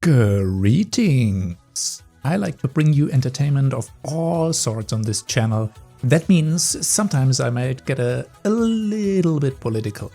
Greetings! I like to bring you entertainment of all sorts on this channel. That means sometimes I might get a little bit political.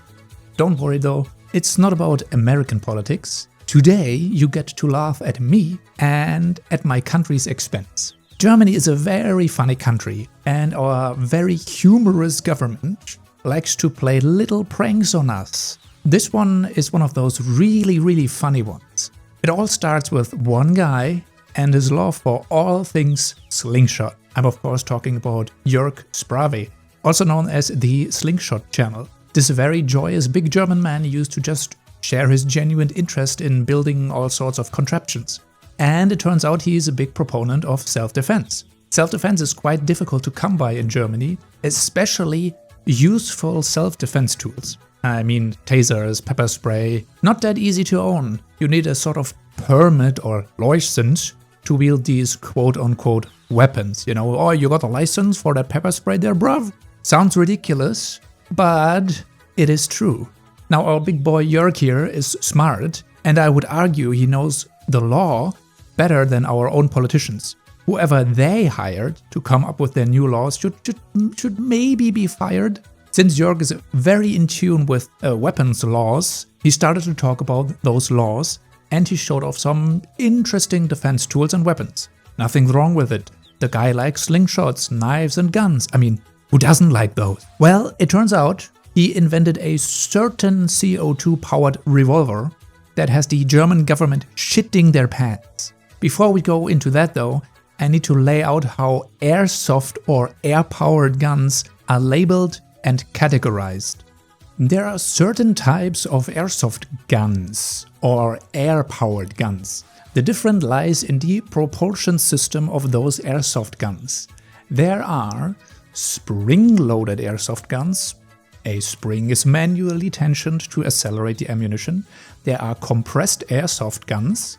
Don't worry though, it's not about American politics. Today you get to laugh at me and at my country's expense. Germany is a very funny country and our very humorous government likes to play little pranks on us. This one is one of those really funny ones. It all starts with one guy and his love for all things slingshot. I'm of course talking about Joerg, also known as the Slingshot Channel. This very joyous big German man used to just share his genuine interest in building all sorts of contraptions. And it turns out he is a big proponent of self-defense. Self-defense is quite difficult to come by in Germany, especially useful self-defense tools. I mean, tasers, pepper spray, not that easy to own. You need a sort of permit or license to wield these quote-unquote weapons. You know, oh, you got a license for that pepper spray there, bruv? Sounds ridiculous, but it is true. Now, our big boy Joerg here is smart, and I would argue he knows the law better than our own politicians. Whoever they hired to come up with their new laws should maybe be fired. Since Joerg is very in tune with weapons laws, he started to talk about those laws and he showed off some interesting defense tools and weapons. Nothing wrong with it. The guy likes slingshots, knives and guns. I mean, who doesn't like those? Well, it turns out he invented a certain CO2-powered revolver that has the German government shitting their pants. Before we go into that though, I need to lay out how airsoft or air-powered guns are labeled and categorized. There are certain types of airsoft guns or air-powered guns. The difference lies in the propulsion system of those airsoft guns. There are spring-loaded airsoft guns. A spring is manually tensioned to accelerate the ammunition. There are compressed airsoft guns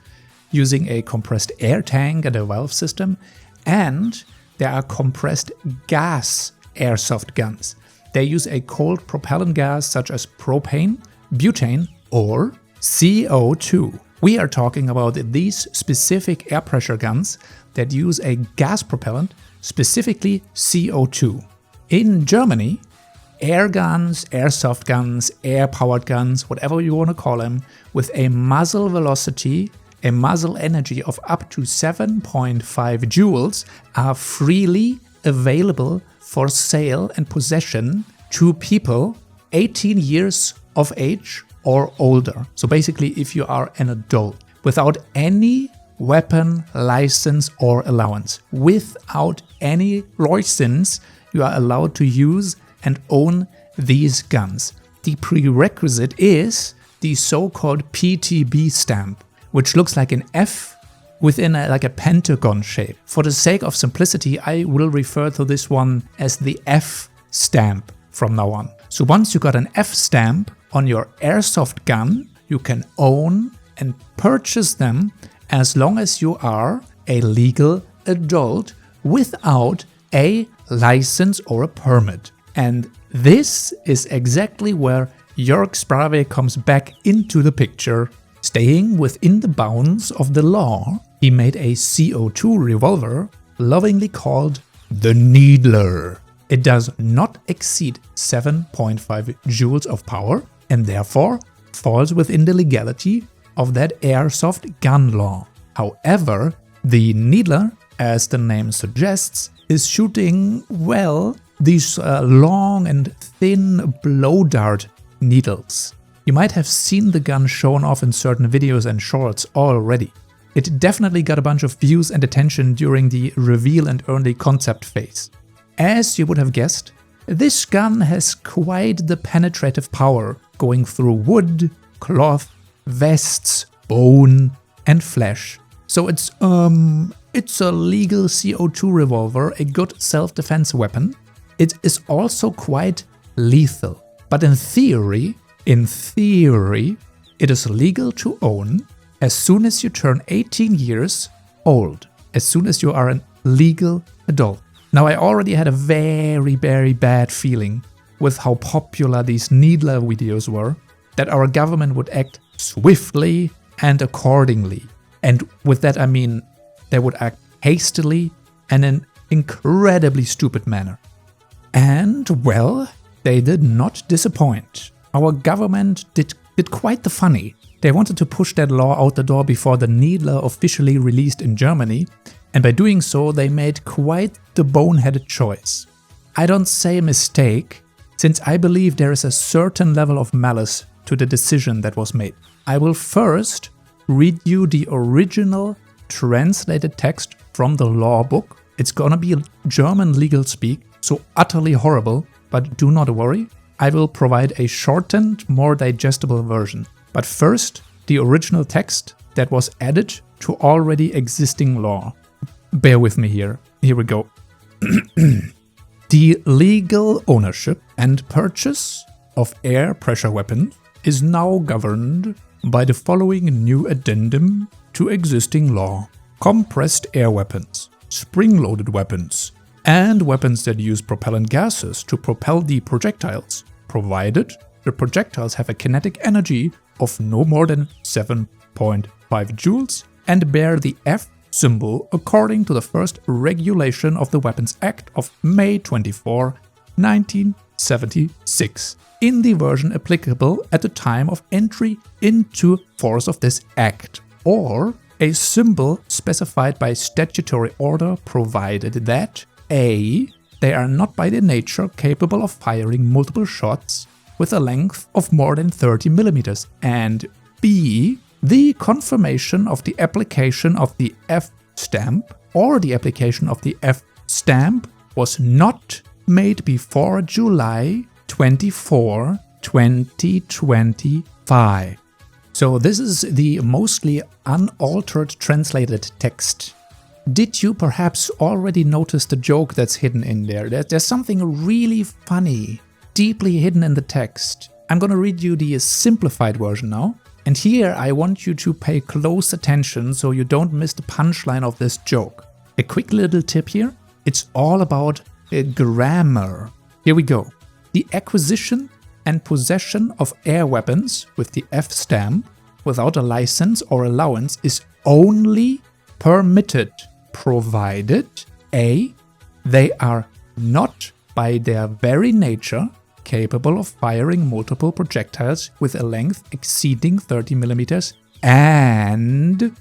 using a compressed air tank and a valve system. And there are compressed gas airsoft guns. They use a cold propellant gas such as propane, butane or CO2. We are talking about these specific air pressure guns that use a gas propellant, specifically CO2. In Germany, air guns, airsoft guns, air-powered guns, whatever you want to call them, with a muzzle velocity, a muzzle energy of up to 7.5 joules are freely available for sale and possession to people 18 years of age or older. So basically if you are an adult, without any weapon license or allowance. Without any license, you are allowed to use and own these guns. The prerequisite is the so-called PTB stamp, which looks like an F within like a Pentagon shape. For the sake of simplicity, I will refer to this one as the F stamp from now on. So once you got an F stamp on your airsoft gun, you can own and purchase them as long as you are a legal adult without a license or a permit. And this is exactly where Joerg comes back into the picture. Staying within the bounds of the law, he made a CO2 revolver lovingly called the Needler. It does not exceed 7.5 joules of power and therefore falls within the legality of that airsoft gun law. However, the Needler, as the name suggests, is shooting, well, these long and thin blow dart needles. You might have seen the gun shown off in certain videos and shorts already. It definitely got a bunch of views and attention during the reveal and early concept phase. As you would have guessed, this gun has quite the penetrative power, going through wood, cloth, vests, bone and flesh. So it's a legal CO2 revolver, a good self-defense weapon. It is also quite lethal. But in theory, it is legal to own as soon as you turn 18 years old, as soon as you are a legal adult. Now, I already had a very bad feeling with how popular these Needler videos were, that our government would act swiftly and accordingly. And with that I mean they would act hastily and in an incredibly stupid manner. And well, they did not disappoint. Our government did quite the funny. They wanted to push that law out the door before the Needler officially released in Germany, and by doing so they made quite the boneheaded choice. I don't say mistake, since I believe there is a certain level of malice to the decision that was made. I will first read you the original translated text from the law book. It's gonna be German legal speak, so utterly horrible, but do not worry. I will provide a shortened, more digestible version. But first, the original text that was added to already existing law. Bear with me here. Here we go. The legal ownership and purchase of air pressure weapons is now governed by the following new addendum to existing law. Compressed air weapons, spring-loaded weapons, and weapons that use propellant gases to propel the projectiles, provided the projectiles have a kinetic energy of no more than 7.5 joules and bear the F symbol according to the first regulation of the Weapons Act of May 24, 1976, in the version applicable at the time of entry into force of this Act, or a symbol specified by statutory order, provided that A. They are not by their nature capable of firing multiple shots with a length of more than 30 mm, and B. The confirmation of the application of the F stamp or the application of the F stamp was not made before July 24, 2025. So this is the mostly unaltered translated text. Did you perhaps already notice the joke that's hidden in there? There's something really funny, deeply hidden in the text. I'm gonna read you the simplified version now. And here I want you to pay close attention so you don't miss the punchline of this joke. A quick little tip here, it's all about grammar. Here we go. The acquisition and possession of air weapons with the F stamp without a license or allowance is only permitted, provided A. They are not by their very nature capable of firing multiple projectiles with a length exceeding 30 mm, and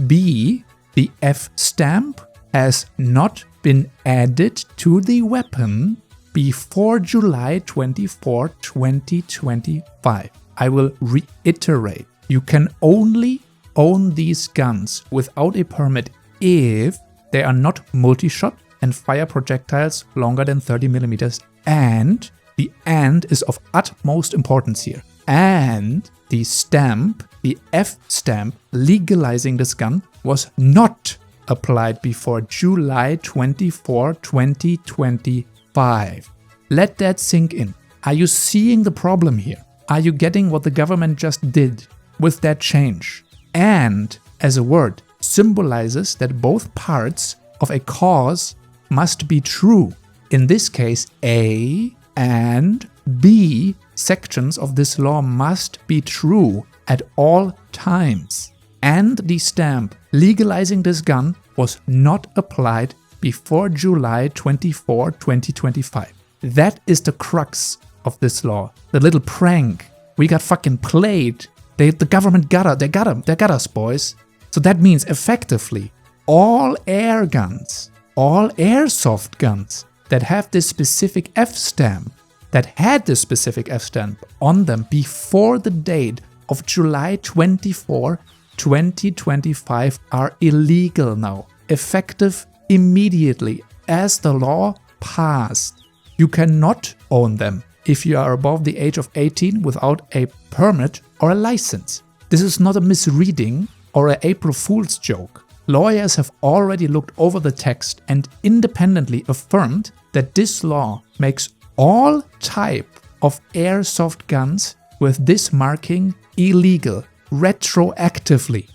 B. The F stamp has not been added to the weapon before July 24, 2025. I will reiterate, you can only own these guns without a permit if they are not multi-shot and fire projectiles longer than 30 mm, and the "and" is of utmost importance here. And the stamp, the F stamp legalizing this gun, was not applied before July 24, 2025. Let that sink in. Are you seeing the problem here? Are you getting what the government just did with that change? And as a word symbolizes that both parts of a cause must be true. In this case, A and B sections of this law must be true at all times. And the stamp legalizing this gun was not applied before July 24, 2025. That is the crux of this law. The little prank. We got fucking played. The government got us. They got us, boys. So that means effectively all air guns, all airsoft guns that have this specific F stamp, that had this specific F stamp on them before the date of July 24, 2025 are illegal now, effective immediately as the law passed. You cannot own them if you are above the age of 18 without a permit or a license. This is not a misreading or an April Fool's joke. Lawyers have already looked over the text and independently affirmed that this law makes all type of airsoft guns with this marking illegal retroactively.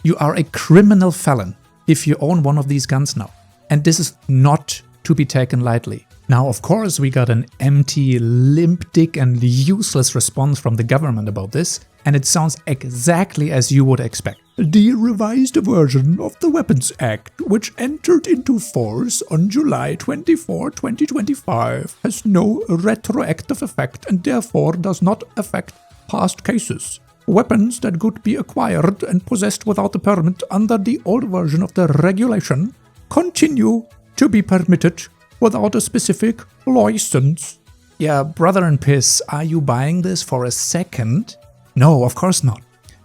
You are a criminal felon if you own one of these guns now. And this is not to be taken lightly. Now, of course, we got an empty, limp dick and useless response from the government about this. and it sounds exactly as you would expect. The revised version of the Weapons Act, which entered into force on July 24, 2025, has no retroactive effect and therefore does not affect past cases. Weapons that could be acquired and possessed without a permit under the old version of the regulation continue to be permitted without a specific license. Yeah, brother in piss, are you buying this for a second? No, of course not.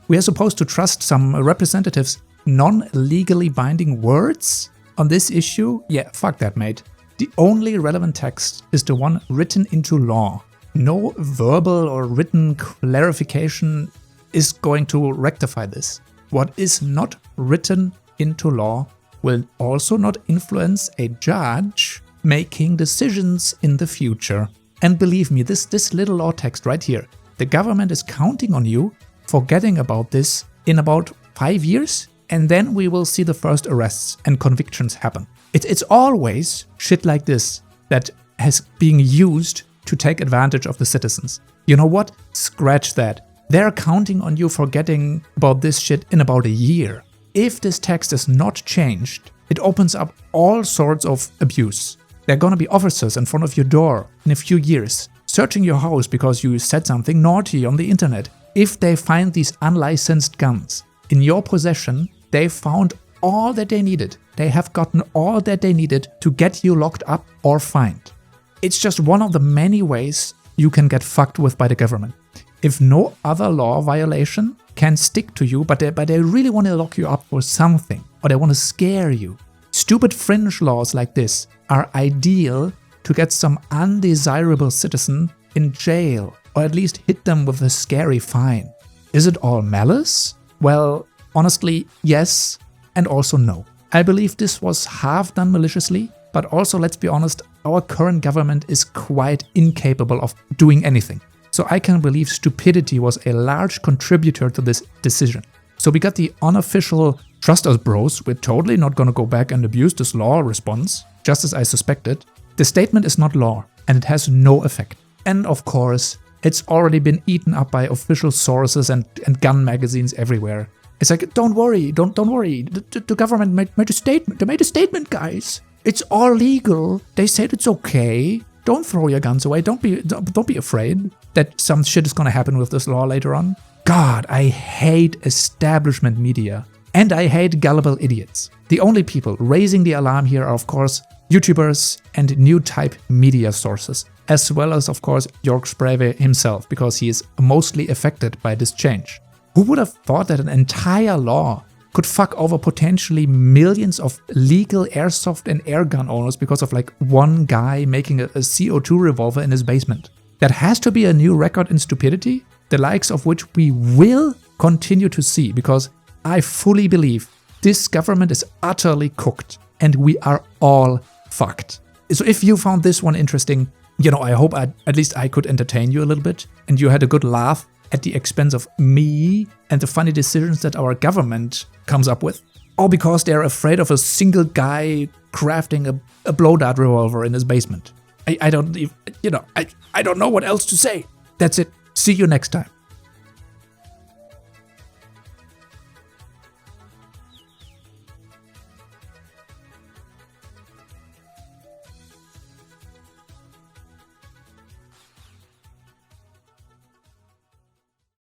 We are supposed to trust some representatives' non-legally binding words on this issue? Yeah, fuck that, mate. The only relevant text is the one written into law. No verbal or written clarification is going to rectify this. What is not written into law will also not influence a judge making decisions in the future. And believe me, this little law text right here, the government is counting on you forgetting about this in about 5 years, and then we will see the first arrests and convictions happen. It's always shit like this that has been used to take advantage of the citizens. You know what? Scratch that. They're counting on you forgetting about this shit in about a year. If this text is not changed, it opens up all sorts of abuse. There are gonna be officers in front of your door in a few years, searching your house because you said something naughty on the internet. If they find these unlicensed guns in your possession, they found all that they needed. They have gotten all that they needed to get you locked up or fined. It's just one of the many ways you can get fucked with by the government. If no other law violation can stick to you, but they really want to lock you up for something, or they want to scare you. Stupid fringe laws like this are ideal to get some undesirable citizen in jail, or at least hit them with a scary fine. Is it all malice? Well, honestly, yes, and also no. I believe this was half done maliciously, but also, let's be honest, our current government is quite incapable of doing anything. So I can believe stupidity was a large contributor to this decision. So we got the unofficial "trust us bros, we're totally not gonna go back and abuse this law" response, just as I suspected. The statement is not law, and it has no effect. And of course, it's already been eaten up by official sources and gun magazines everywhere. It's like, don't worry. The government made a statement. They made a statement, guys. It's all legal. They said it's okay. Don't throw your guns away. Don't be afraid that some shit is gonna happen with this law later on. God, I hate establishment media. And I hate gullible idiots. The only people raising the alarm here are, of course, YouTubers and new type media sources, as well as, of course, Joerg himself, because he is mostly affected by this change. Who would have thought that an entire law could fuck over potentially millions of legal airsoft and airgun owners because of like one guy making a CO2 revolver in his basement? That has to be a new record in stupidity, the likes of which we will continue to see, because I fully believe this government is utterly cooked and we are all fucked. So if you found this one interesting, I hope at least I could entertain you a little bit and you had a good laugh at the expense of me and the funny decisions that our government comes up with. All because they're afraid of a single guy crafting a blow-dart revolver in his basement. I don't know what else to say. That's it. See you next time.